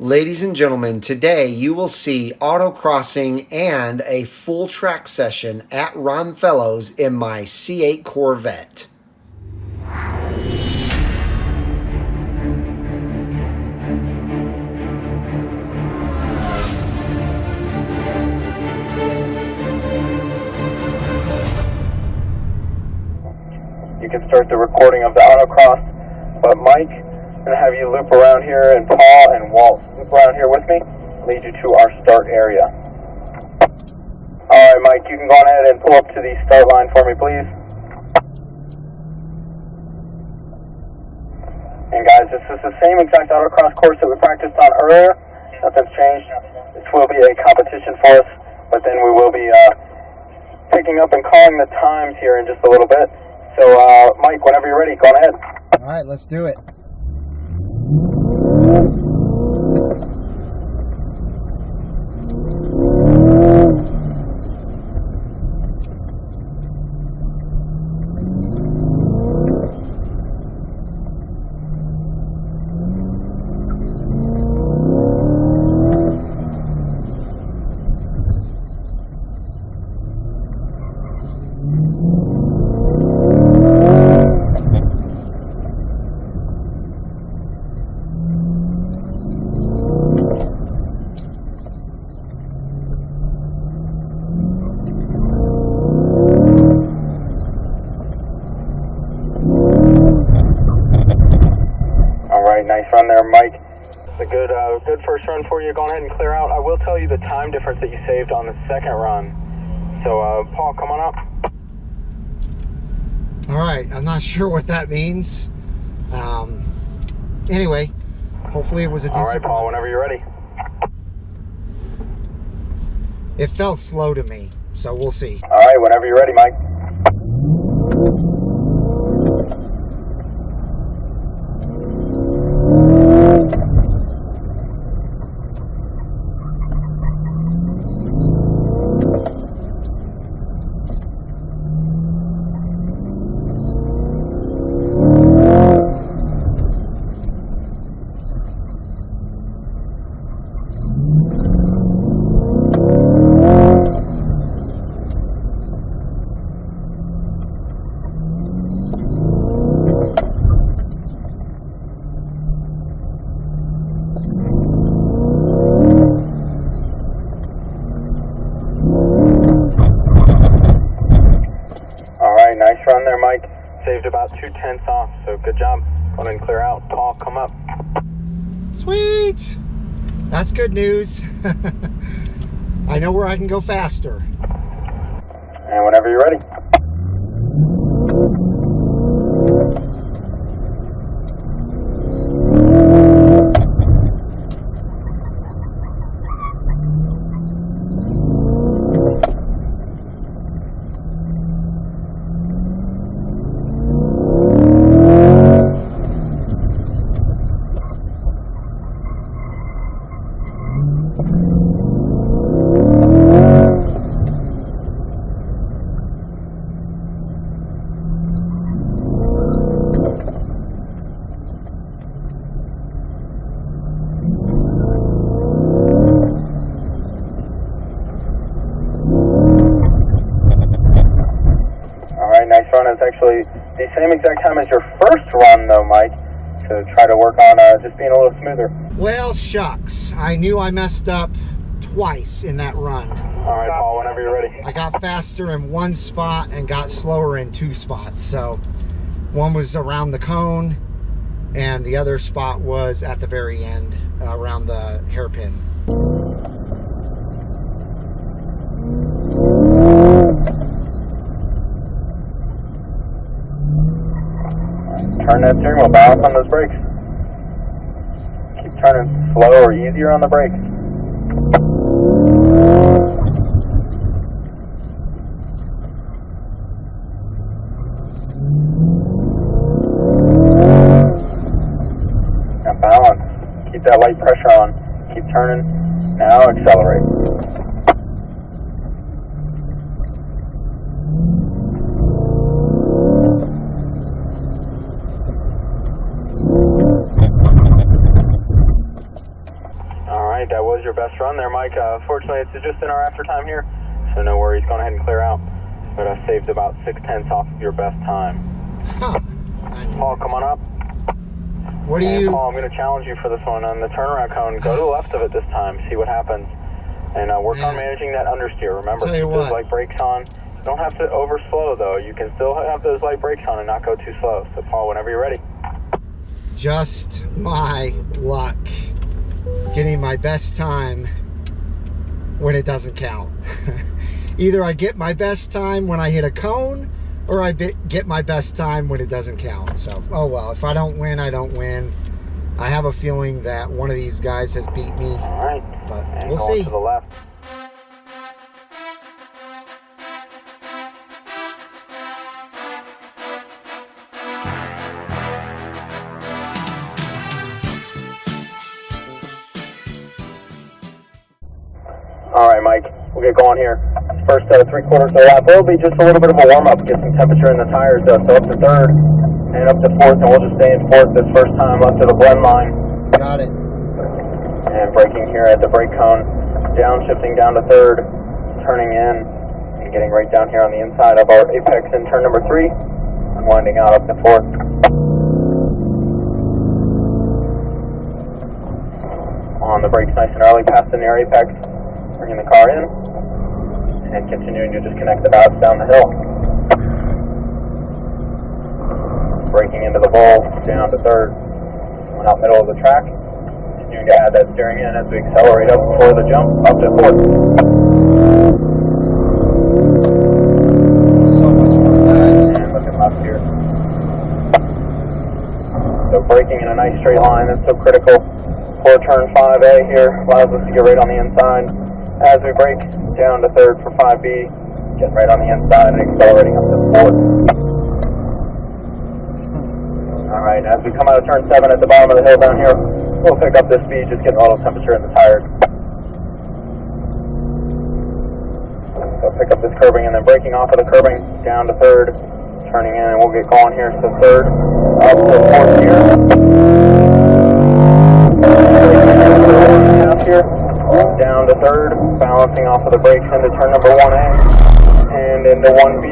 Ladies and gentlemen, today you will see autocrossing and a full track session at Ron Fellows in my C8 Corvette. You can start the recording of the autocross, but Mike, I'm going to have you loop around here, and Paul and Walt loop around here with me, lead you to our start area. Alright Mike, you can go ahead and pull up to the start line for me, please. And guys, this is the same exact autocross course that we practiced on earlier. Nothing's changed. This will be a competition for us, but then we will be picking up and calling the times here in just a little bit. So, Mike, whenever you're ready, go on ahead. All right, let's do it. Nice run there, Mike. It's a good first run for you. Go ahead and clear out. I will tell you the time difference that you saved on the second run. So, Paul, come on up. All right, I'm not sure what that means. Anyway, hopefully it was a decent. All right, Paul, whenever you're ready. It felt slow to me, so we'll see. All right, whenever you're ready, Mike. Nice run there, Mike. Saved about 2/10 off, so good job. Go ahead and clear out. Paul, come up. Sweet! That's good news. I know where I can go faster. And whenever you're ready. Nice run. It's actually the same exact time as your first run, though, Mike. So try to work on just being a little smoother. Well, shucks. I knew I messed up twice in that run. All right, Paul, whenever you're ready. I got faster in one spot and got slower in two spots. So one was around the cone and the other spot was at the very end around the hairpin. Turn that steering wheel, balance on those brakes. Keep turning slow or easier on the brakes. Now balance. Keep that light pressure on. Keep turning. Now accelerate. Alright, that was your best run there, Mike. Fortunately, it's just in our after time here, so no worries. Go ahead and clear out. But I saved about 6/10 off of your best time. Huh. Paul, come on up. What do you... Paul, I'm going to challenge you for this one on the turnaround cone. Go to the left of it this time, see what happens. And work on managing that understeer. Remember, keep those light brakes on. You don't have to overslow, though. You can still have those light brakes on and not go too slow. So, Paul, whenever you're ready. Just my luck. Getting my best time when it doesn't count. Either I get my best time when I hit a cone, or I get my best time when it doesn't count. So, oh well, if I don't win, I don't win. I have a feeling that one of these guys has beat me. All right, but and we'll going see. To the left. All right, Mike, we'll get going here. First 3/4 of the lap will be just a little bit of a warm-up, get some temperature in the tires, so up to third and up to fourth, and we'll just stay in fourth this first time up to the blend line. Got it. And braking here at the brake cone, downshifting down to third, turning in, and getting right down here on the inside of our apex in turn number 3, and winding out up to fourth. On the brakes nice and early, past the near apex, bringing the car in, and continuing to just connect the valves down the hill. Braking into the bowl, down to third, went out middle of the track, continuing to add that steering in as we accelerate up before the jump, up to fourth. So much fun, guys. And looking left here. So braking in a nice straight line, that's so critical for turn 5A here, allows us to get right on the inside. As we brake down to third for 5B, getting right on the inside and accelerating up to fourth. Alright, as we come out of turn 7 at the bottom of the hill down here, we'll pick up this speed, just getting a little temperature in the tires. So pick up this curbing and then braking off of the curbing, down to third, turning in, and we'll get going here. So third, up to fourth gear. Half here. Down to third, balancing off of the brakes into turn number 1A, and into 1B.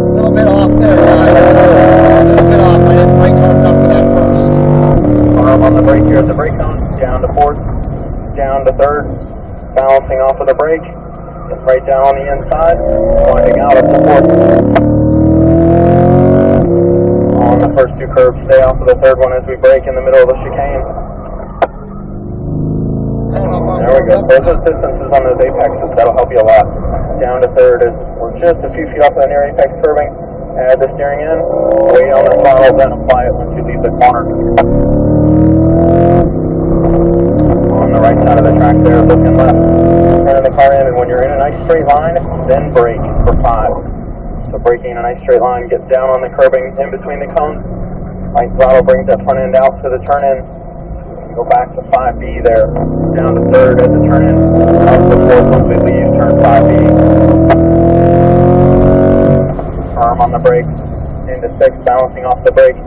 A little bit off there, guys. A little bit off. I didn't brake hard enough for that first. Arm on the brake here at the brake cone, down to fourth, down to third, balancing off of the brake, get right down on the inside, winding out up to fourth. On the first 2 curves, stay off of the third one as we brake in the middle of the chicane. There we go. Those are distances on those apexes. That'll help you a lot. Down to third is we're just a few feet off of the near apex curbing. Add the steering in, wait on the throttle, then apply it once you leave the corner. On the right side of the track there, looking left. Turning the car in, and when you're in a nice straight line, then brake for 5. So braking in a nice straight line, get down on the curbing in between the cones. Right throttle brings that front end out to the turn in. Go back to 5B there, down to third at the turn in. Up to fourth once we leave turn 5B. Firm on the brakes, into 6, balancing off the brake.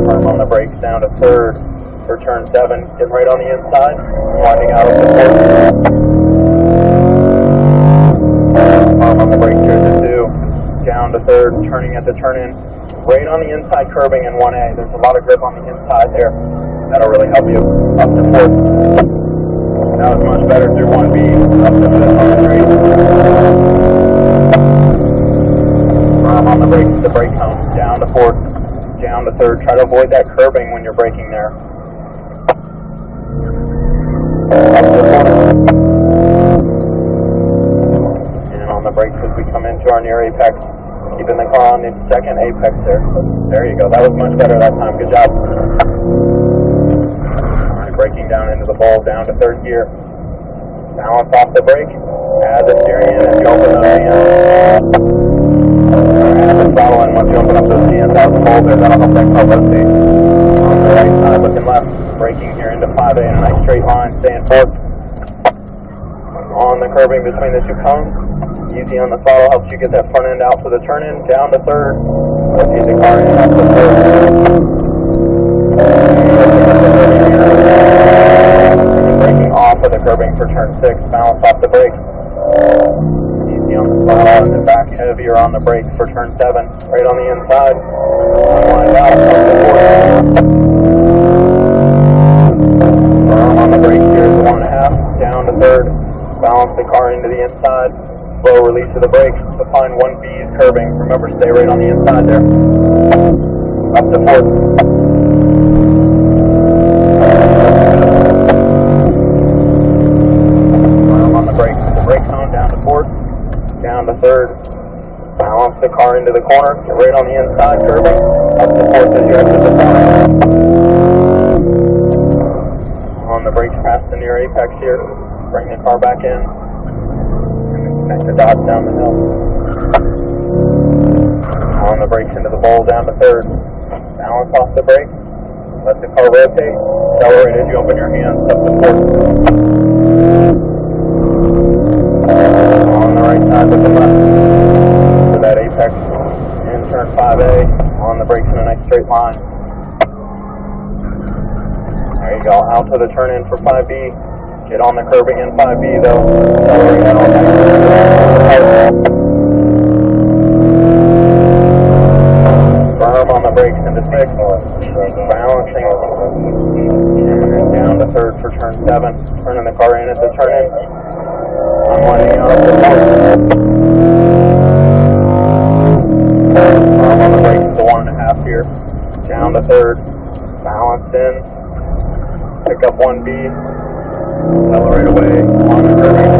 Firm on the brakes, down to third for turn 7. Getting right on the inside, winding out up to fourth. Arm on the brake here to 2, down to third, turning at the turn-in, right on the inside curbing in 1A. There's a lot of grip on the inside there. That'll really help you. Up to fourth. Now it's much better through 1B, up to fifth on the straight. Arm on the brakes, the brake cone, down to fourth, down to third. Try to avoid that curbing when you're braking there. Up to fourth. On the brakes as we come into our near apex, keeping the car on the second apex there. There you go, that was much better that time, good job. Alright, braking down into the bowl, down to third gear. Balance off the brake, add the steering in as you open those hands. Add the throttle in once you open up those hands out the bowl there, that'll help that car rotate. On the right side, looking left, braking here into 5A in a nice straight line, staying fourth. On the curbing between the 2 cones. Easy on the throttle, helps you get that front end out for the turn-in, down to third. Rotate the car in, up to third. inside. Unwind out, up to 40. Firm on the brake here is 1.5, down to third. Balance the car into the inside. Slow release of the brakes. Define 1B is curving. Remember, stay right on the inside there. Up to fourth. Firm on the brakes. The brake zone down to fourth. Down to third. Balance the car into the corner. Get right on the inside, curving. Up to fourth as you exit the corner. On the brakes past the near apex here. Bring the car back in. Connect the dots down the hill. On the brakes into the bowl down to third. Balance off the brake. Let the car rotate. Accelerate as you open your hands up to fourth. On the right side with the left. For that apex. In turn 5A. On the brakes in a nice straight line. There you go. Out to the turn in for 5B. Get on the curbing in 5B though. Accelerate out on that. Firm on the brakes into 6. Balancing. And down to third for turn 7. Turning the car in at the turn in. Unwinding out of the fourth. Firm on the brakes into 1.5 here. Down to third. Balanced in. Pick up 1B. Accelerate away on the curbing.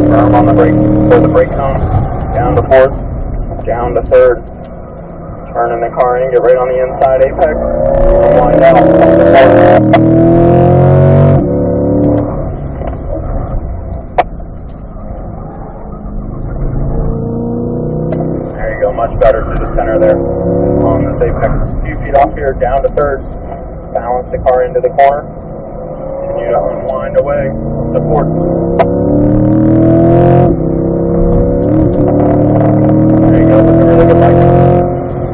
Firm on the brake for the brake zone. Down to fourth. Down to third. Turning the car in. Get right on the inside apex. Unwind out. There you go. Much better through the center there. On this apex, a few feet off here, down to third. Balance the car into the corner. Continue to unwind away to fourth. There you go, looking really good like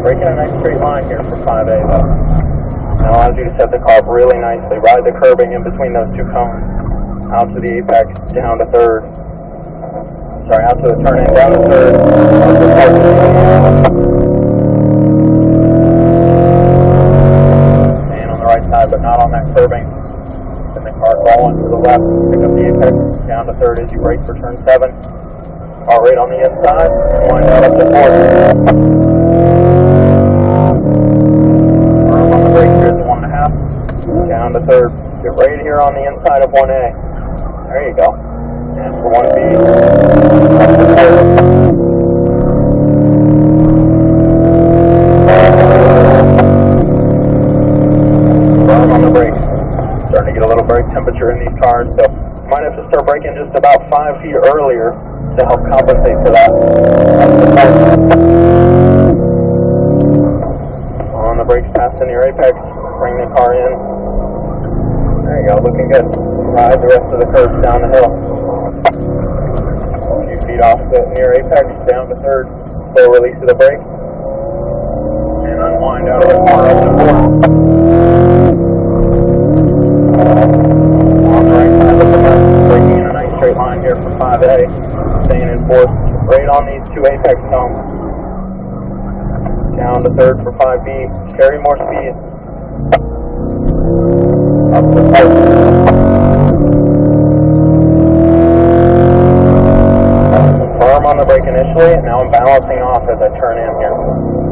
breaking a nice straight line here for 5A though. That allows you to set the car up really nicely. Ride the curbing in between those two cones. Out to the apex, down to third. Sorry, out to the turn in, down to third. Up to fourth. Right side, but not on that curbing. Then the car going to the left, pick up the apex, down to third as you brake for turn 7. Car right on the inside, wind out up to fourth. Firm on the brake here is 1.5, down to third. Get right here on the inside of 1A. There you go. And for 1B, up to fourth. On the brakes. Starting to get a little brake temperature in these cars, so you might have to start braking just about 5 feet earlier to help compensate for that. On the brakes past the near apex, bring the car in. There you go, looking good. Ride the rest of the curves down the hill. A few feet off the near apex, down to third. Slow release of the brake. And unwind out of the corner up to fourth. On the right side of the left, braking in a nice straight line here for 5A, staying in fourth, right on these two apex cones. Down to third for 5B, carry more speed. Up to fourth. Firm on the brake initially, and now I'm balancing off as I turn in here.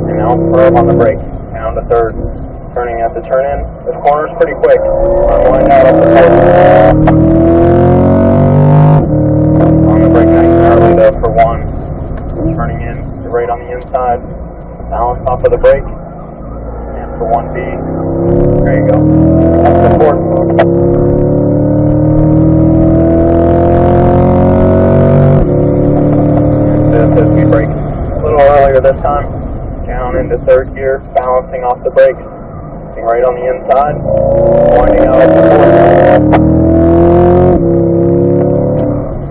And now I'm firm on the brake, down to third. Turning at the turn in. This corner's pretty quick. Unwind out up the fourth. On the brake nice and early though for 1. Turning in, get right on the inside. Balance off of the brake. And for 1B. There you go. Up to fourth. And as we brake a little earlier this time. Down into third gear, balancing off the brakes. Right on the inside, winding out up the fourth.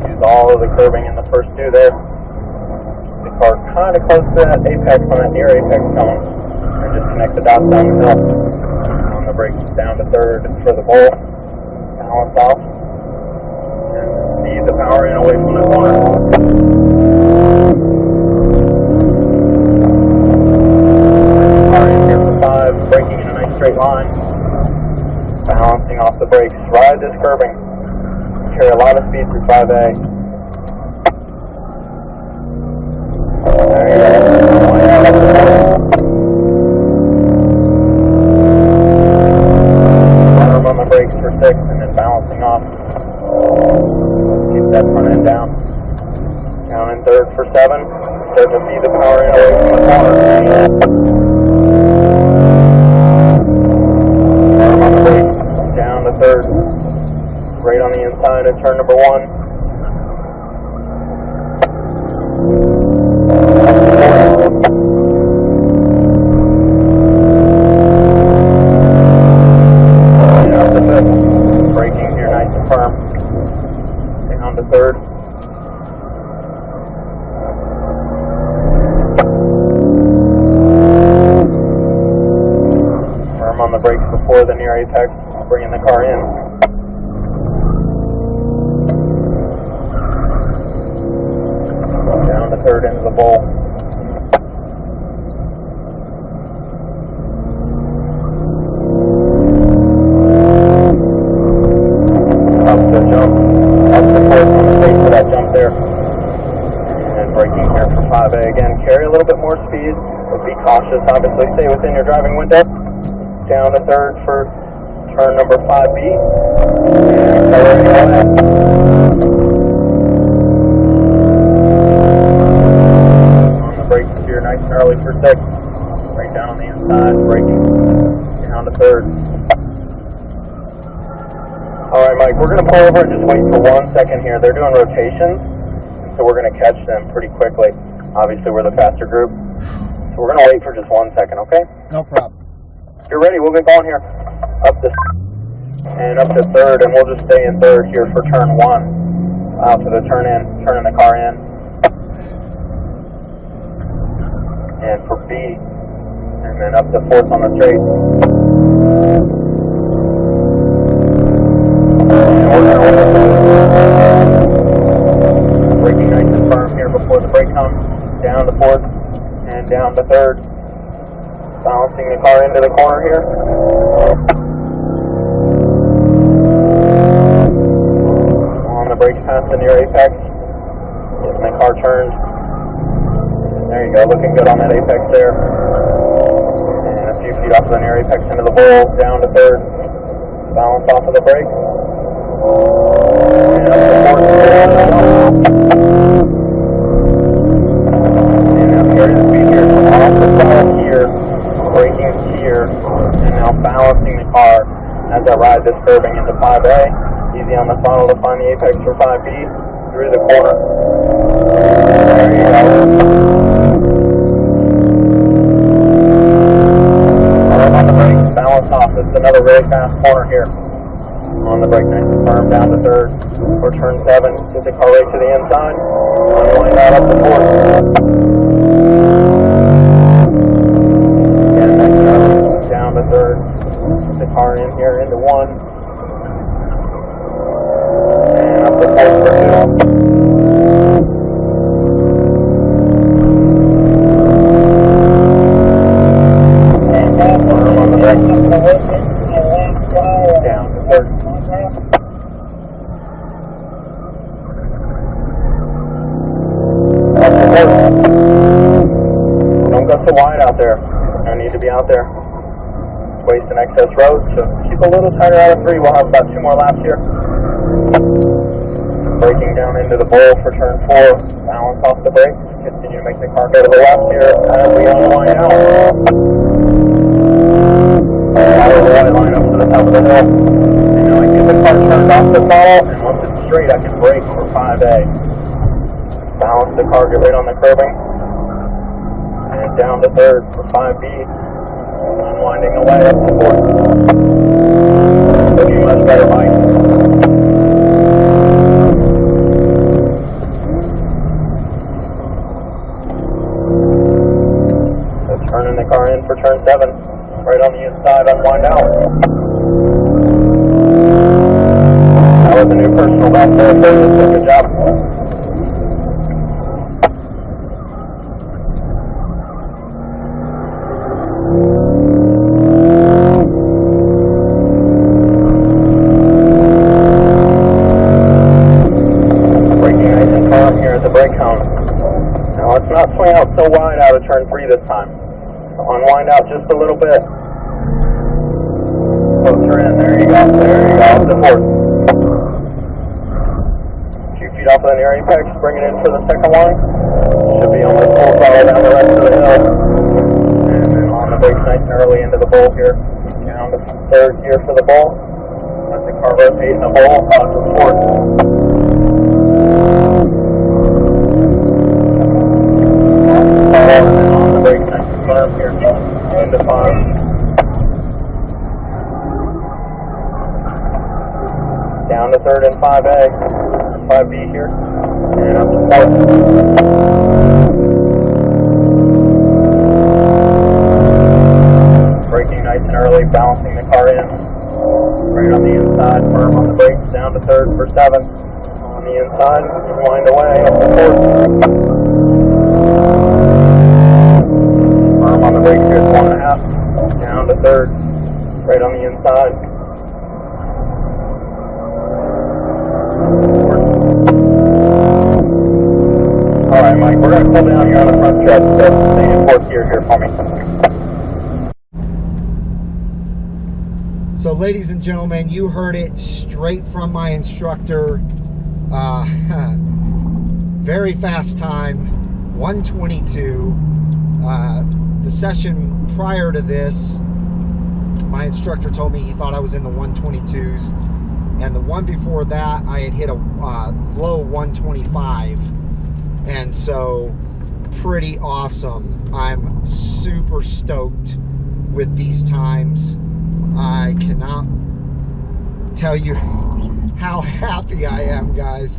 Use all of the curbing in the first two there. The car kind of close to that apex on that near apex cone. And just connect the dots down the hill. On the brakes down to third for the bowl. Balance off. And speed the power. power in away from the corner. Power in here for 5, braking in a nice straight line. Balancing off the brakes. Ride this curbing. Carry a lot of speed through 5A. There you go. Firm on the brakes for 6 and then balancing off. Keep that front end down. Down in 3rd for 7. Start to feed the power in away from the corner. Firm on the brakes. Down to 3rd. Right on the inside of turn number 1. Down to 5th. Braking here nice and firm. Down to 3rd. Firm on the brakes before the near apex. Bringing the car in. Down to 3rd into the bowl. Up the jump. Up the 4th on the straight for that jump there. And braking here for 5A again. Carry a little bit more speed, but be cautious. Obviously stay within your driving window. Down to 3rd for turn number 5B. And accelerating away. On the brakes here, nice and early for 6. Right down on the inside, braking. Down to 3rd. Alright, Mike, we're going to pull over and just wait for 1 second here. They're doing rotations, so we're going to catch them pretty quickly. Obviously, we're the faster group. So we're going to wait for just 1 second, okay? No problem. If you're ready, we'll get going here. Up to 3rd, and we'll just stay in 3rd here for turn 1. Out to the turning the car in. And for B, and then up to 4th on the straight. And we're going to braking nice and firm here before the brake comes. Down to 4th, and down to 3rd. Balancing the car into the corner here. On the brakes past the near apex. Getting the car turned. There you go, looking good on that apex there. And a few feet off of the near apex into the bowl, down to 3rd. Balance off of the brake. And up to 4th. And now carry the speed here. Off the throttle here. Braking here, and now balancing the car as I ride this curbing into 5A. Easy on the throttle to find the apex for 5B through the corner. There you go. Arm on the brakes, balance off. This is another really fast corner here. On the brake, nice and firm, down to 3rd. For turn 7, get the car right to the inside. Unwind that up to 4th. Down to 3rd, put the car in here into 1, and up to 4th for 2. And firm on the brake. Down to 3rd. Up to 4th. Don't go so wide out there. I need to be out there. Waste and excess road, so keep a little tighter out of 3. We'll have about 2 more laps here. Braking down into the bowl for turn 4. Balance off the brakes. Continue to make the car go to the left here as we unwind out. Follow the white line up to the top of the hill. And now I get the car turned off the throttle, and once it's straight, I can brake for 5A. Balance the car, get right on the curbing. And down to 3rd for 5B. Unwinding away up to 4th. Looking much better, Mike. So turning the car in for turn 7. Right on the inside, unwind out. That was a new personal best there, so good job. Braking nice and firm here at the brake cone. Now let's not swing out so wide out of turn 3 this time. So unwind out just a little bit. Closer in, there you go, up to 4th. Feet off of the near apex, bring it in for the second one. Should be almost full throttle down the rest of the hill. And then on the brakes nice and early into the bowl here. Down to 3rd here for the bowl. Let the car rotate in the bowl, out to 4th. And then on the brakes nice and firm here. Into 5. Down to 3rd and 5A. 5B here, and up to 4th. Braking nice and early, balancing the car in. Right on the inside, firm on the brakes, down to 3rd for 7th. On the inside, wind away, up to 4th. Firm on the brakes here, 1.5. Down to 3rd, right on the inside. Alright, Mike, we're going to pull down here on the front stretch, so stay in 4th gear here for me. So ladies and gentlemen, you heard it straight from my instructor. Very fast time, 122. The session prior to this, my instructor told me he thought I was in the 122s. And the one before that, I had hit a low 125. And so, pretty awesome. I'm super stoked with these times. I cannot tell you how happy I am, guys.